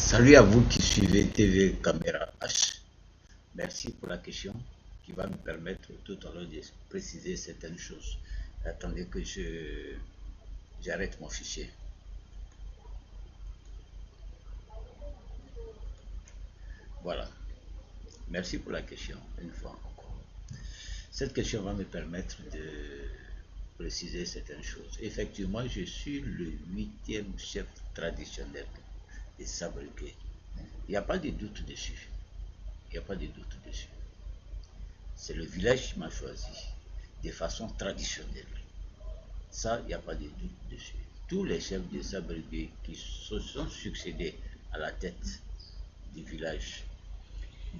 Salut à vous qui suivez TV Caméra H. Merci pour la question qui va me permettre tout à l'heure de préciser certaines choses. Attendez que j'arrête mon fichier. Voilà. Merci pour la question, une fois encore. Cette question va me permettre de préciser certaines choses. Effectivement, je suis le 8e chef traditionnel des Sabriquets. Il n'y a pas de doute dessus. Il n'y a pas de doute dessus. C'est le village qui m'a choisi de façon traditionnelle. Ça, il n'y a pas de doute dessus. Tous les chefs de Sabriquet qui se sont succédés à la tête du village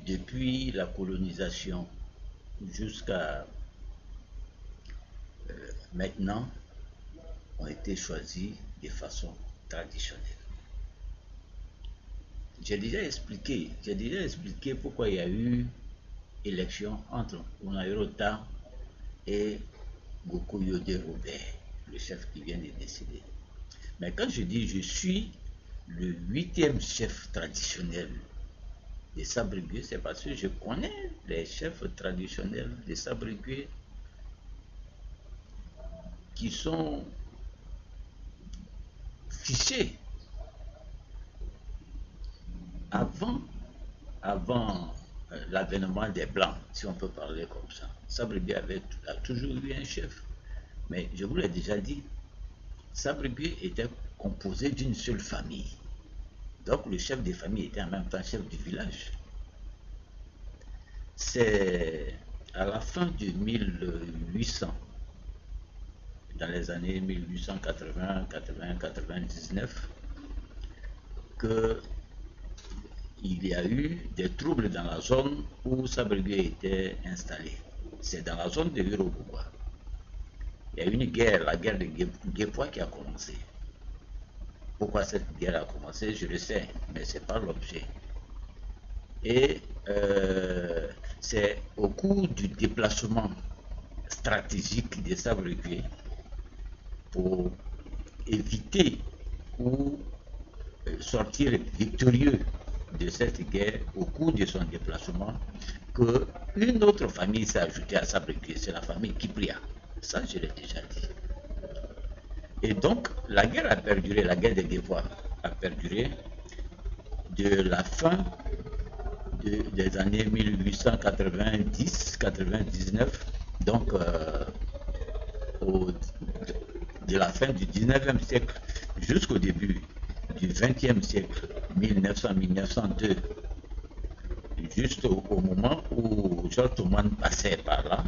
depuis la colonisation jusqu'à maintenant ont été choisis de façon traditionnelle. J'ai déjà expliqué pourquoi il y a eu élection entre Unayota et Goko Yode Robert, le chef qui vient de décéder. Mais quand je dis je suis le 8e chef traditionnel des Sabriquets, c'est parce que je connais les chefs traditionnels des Sabriquets qui sont fichés avant l'avènement des Blancs, si on peut parler comme ça. Sabriquet a toujours eu un chef. Mais je vous l'ai déjà dit, Sabriquet était composé d'une seule famille. Donc le chef de famille était en même temps chef du village. C'est à la fin de 1800, dans les années 1880, 80, 99, que il y a eu des troubles dans la zone où Sabriquet était installé. C'est dans la zone de Uroboua. Il y a eu une guerre, la guerre de Guépois qui a commencé. Pourquoi cette guerre a commencé, je le sais, mais ce n'est pas l'objet. Et c'est au cours du déplacement stratégique des Sabriquet pour éviter ou sortir victorieux de cette guerre au cours de son déplacement qu'une autre famille s'est ajoutée à Sabriquet, c'est la famille Kipria. Ça, je l'ai déjà dit. Et donc, la guerre a perduré, la guerre des Guépois a perduré de la fin des années 1890-99, donc de la fin du 19e siècle jusqu'au début du 20e siècle, 1900-1902, juste au moment où Georges Touman passait par là.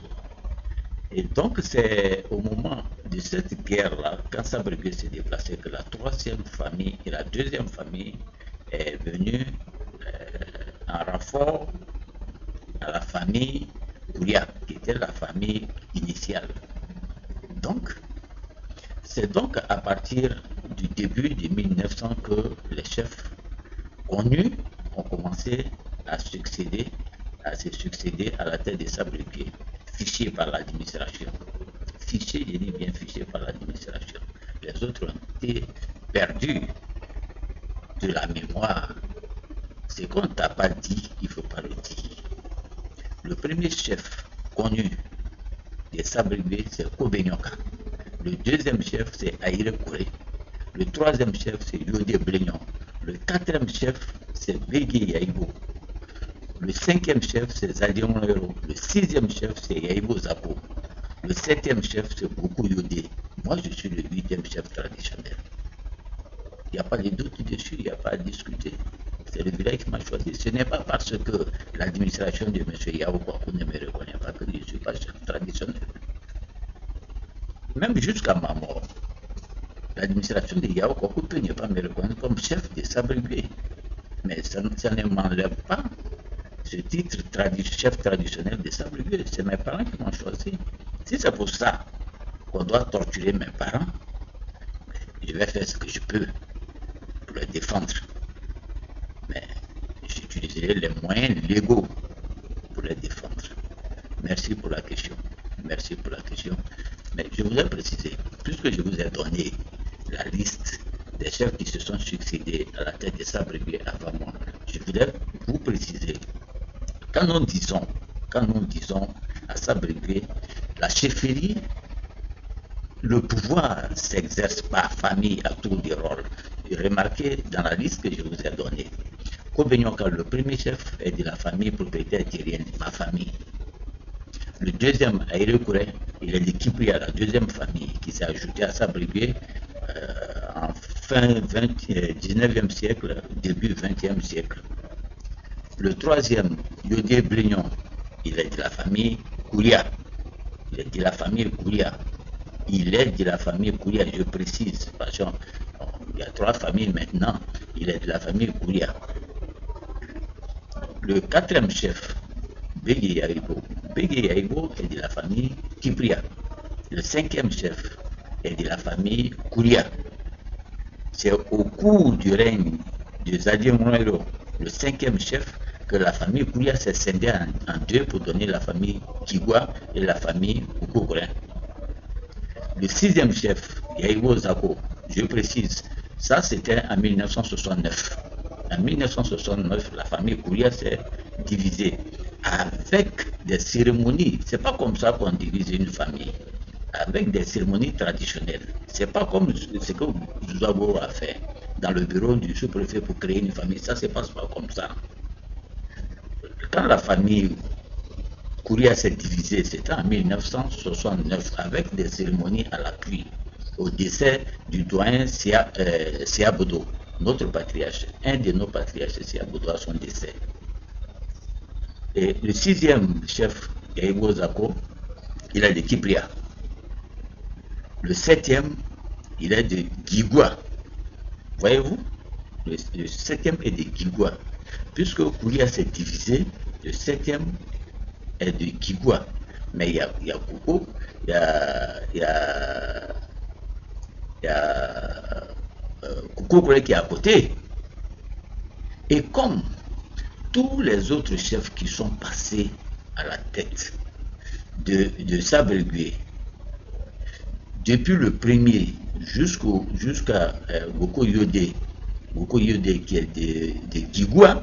Et donc c'est au moment de cette guerre-là, quand Sabriquet s'est déplacé, que la troisième famille et la deuxième famille est venue en renfort à la famille Kouria, qui était la famille initiale. Donc, c'est donc à partir du début de 1900 que les chefs connus ont commencé à se succéder à la tête des Sabriquet, fichés par l'administration. Fichés, je dis bien fichés par l'administration. Les autres ont été perdus de la mémoire. Ce qu'on ne t'a pas dit, il ne faut pas le dire. Le premier chef connu des Sabriquet, c'est Kobenyoka. Le deuxième chef, c'est Aïre Kouré. Le troisième chef, c'est Yodé Blignon. Le quatrième chef, c'est Bégué Yaïbo. Le cinquième chef, c'est Zadion Lero. Le sixième chef, c'est Yaïbo Zapo. Le septième chef, c'est Goko Yodé. Moi, je suis le 8e chef traditionnel. Il n'y a pas de doute dessus, il n'y a pas à discuter. C'est le village qui m'a choisi. Ce n'est pas parce que l'administration de M. Yao Kwaku ne me reconnaît pas que je ne suis pas chef traditionnel. Même jusqu'à ma mort, l'administration de Yao Kwaku peut ne pas me reconnaître comme chef de Sabriquet. Mais ça ne m'enlève pas ce titre chef traditionnel de Sabriquet. C'est mes parents qui m'ont choisi. Si c'est pour ça qu'on doit torturer mes parents, je vais faire ce que je peux pour les défendre. Mais j'utiliserai les moyens légaux pour les défendre. Merci pour la question. Merci pour la question. Mais je vous ai précisé, puisque je vous ai donné la liste des chefs qui se sont succédés à la tête des sabriers avant moi. Je voudrais vous préciser, quand nous disons à Sabrivier, la chefferie, le pouvoir s'exerce par famille à tour de rôle. Remarquez dans la liste que je vous ai donnée, Kobenyoka, le premier chef, est de la famille propriétaire tyrienne, ma famille. Le deuxième, Aïre Kouré, il est de Kipria, la deuxième famille qui s'est ajoutée à Sabrivier en fin 19e siècle, début 20e siècle. Le troisième, Yodé Brignon, il est de la famille Kouria. Il est de la famille Kouria. Il est de la famille Kouria, je précise, parce qu'il y a 3 familles maintenant. Il est de la famille Kouria. Le quatrième chef, Bégué Yaïbo. Bégué Yaïbo est de la famille Kipria. Le cinquième chef est de la famille Kouria. C'est au cours du règne de Zadir Mouairo, le cinquième chef, que la famille Kouria s'est scindée en deux pour donner la famille Kigwa et la famille Koukoukouré. Le sixième chef, Yaïbo Zako, je précise, ça c'était en 1969. En 1969, la famille Kouria s'est divisée avec des cérémonies. C'est pas comme ça qu'on divise une famille. Avec des cérémonies traditionnelles. C'est pas comme ce que Zouabo a fait dans le bureau du sous-préfet pour créer une famille. Ça se passe pas comme ça. Quand la famille Kouria s'est divisée, c'était en 1969 avec des cérémonies à l'appui au décès du doyen Sia Bodo, notre patriarche, un de nos patriarches, Sia Bodo, à son décès. Et le sixième chef, Yaïbo Zako, il est de Kipria. Le septième, il est de Gigwa. Voyez-vous, le septième est de Gigwa. Puisque Kouria s'est divisé, le septième est de Gigwa. Mais il y a Koukou, il y a Koukoukouré qui est à côté. Et comme tous les autres chefs qui sont passés à la tête de Sabrivier, depuis le premier jusqu'à Goko Yodé qui est de Kigwa,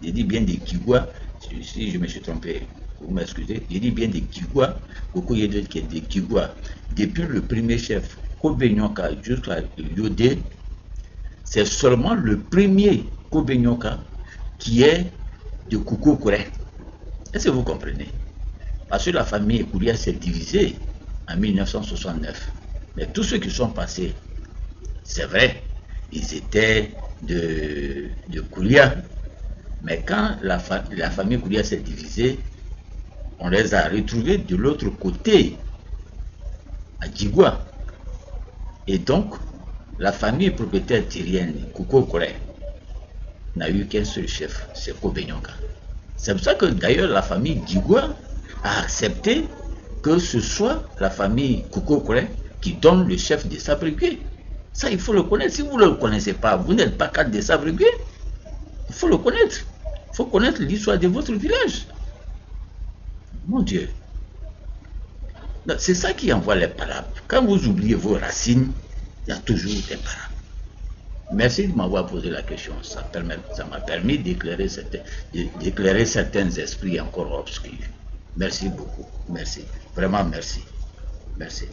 j'ai dit bien de Kigwa, si je me suis trompé, vous m'excusez, j'ai dit bien de Kigwa, Goko Yodé qui est de Kigwa, depuis le premier chef, Kobenyoka jusqu'à Yodé, c'est seulement le premier Kobenyoka qui est de Koukoukouré. Est-ce que vous comprenez? Parce que la famille Kouria s'est divisée en 1969. Mais tous ceux qui sont passés, c'est vrai, ils étaient de Kouria. Mais quand la famille Kouria s'est divisée, on les a retrouvés de l'autre côté, à Djigwa. Et donc, la famille propriétaire tyrienne, Koukoukouré, n'a eu qu'un seul chef, c'est Kobenyoka. C'est pour ça que d'ailleurs la famille Djigwa a accepté que ce soit la famille Koukoukouré qui donne le chef de Sabrivier. Ça, il faut le connaître. Si vous ne le connaissez pas, vous n'êtes pas cadre de Sabrivier. Il faut le connaître. Il faut connaître l'histoire de votre village. Mon Dieu. C'est ça qui envoie les parables. Quand vous oubliez vos racines, il y a toujours des parables. Merci de m'avoir posé la question. Ça m'a permis d'éclairer certains esprits encore obscurs. Merci beaucoup. Merci. Vraiment merci. Merci.